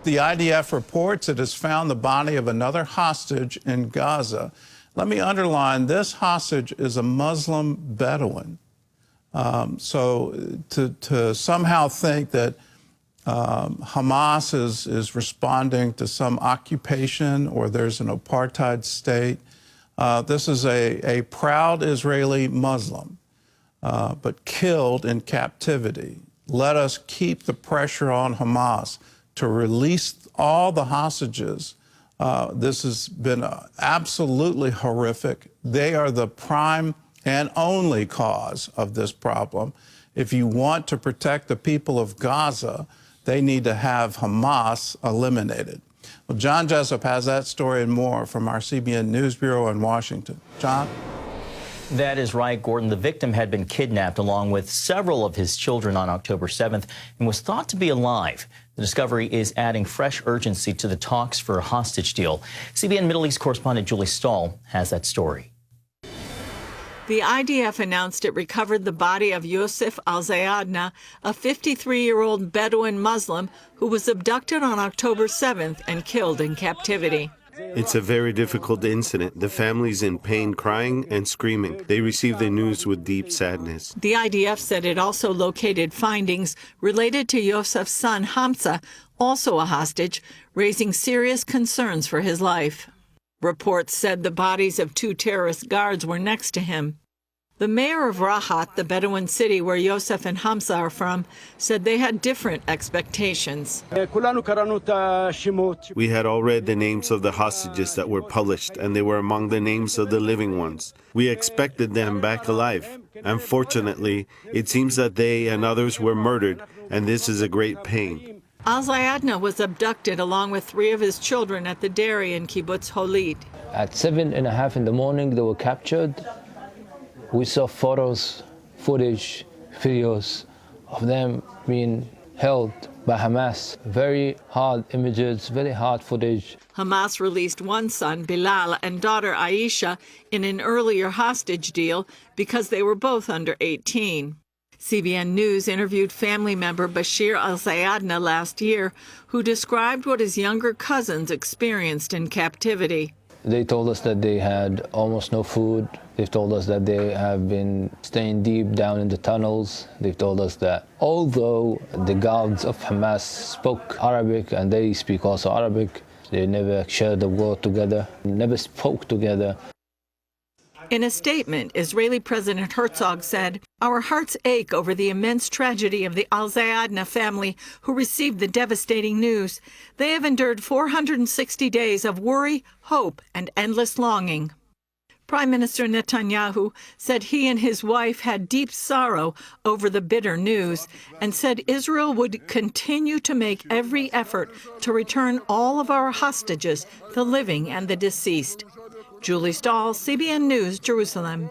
The IDF reports it has found the body of another hostage in Gaza. Let me underline, this hostage is a Muslim Bedouin. So to somehow think that Hamas is responding to some occupation or there's an apartheid state, this is a proud Israeli Muslim, but killed in captivity. Let us keep the pressure on Hamas to release all the hostages. This has been absolutely horrific. They are the prime and only cause of this problem. If you want to protect the people of Gaza, they need to have Hamas eliminated. Well, John Jessup has that story and more from our CBN News Bureau in Washington. John? That is right, Gordon. The victim had been kidnapped along with several of his children on October 7th and was thought to be alive. The discovery is adding fresh urgency to the talks for a hostage deal. CBN Middle East correspondent Julie Stahl has that story. The IDF announced it recovered the body of Youssef Alzayadni, a 53-year-old Bedouin Muslim who was abducted on October 7th and killed in captivity. It's a very difficult incident. The family's in pain, crying and screaming. They received the news with deep sadness. The IDF said it also located findings related to Youssef's son, Hamza, also a hostage, raising serious concerns for his life. Reports said the bodies of 2 terrorist guards were next to him. The mayor of Rahat, the Bedouin city where Youssef and Hamza are from, said they had different expectations. We had all read the names of the hostages that were published, and they were among the names of the living ones. We expected them back alive. Unfortunately, it seems that they and others were murdered, and this is a great pain. Alzayadni was abducted along with 3 of his children at the dairy in Kibbutz Holit. At 7:30 in the morning, they were captured. We saw photos, footage, videos of them being held by Hamas. Very hard images, very hard footage. Hamas released one son, Bilal, and daughter Aisha in an earlier hostage deal because they were both under 18. CBN News interviewed family member Bashir Alzayadni last year, who described what his younger cousins experienced in captivity. They told us that they had almost no food. They've told us that they have been staying deep down in the tunnels. They've told us that although the guards of Hamas spoke Arabic and they speak also Arabic, they never shared a word together, never spoke together. In a statement, Israeli President Herzog said, "Our hearts ache over the immense tragedy of the Alzayadni family who received the devastating news. They have endured 460 days of worry, hope, and endless longing." Prime Minister Netanyahu said he and his wife had deep sorrow over the bitter news and said Israel would continue to make every effort to return all of our hostages, the living and the deceased. Julie Stahl, CBN News, Jerusalem.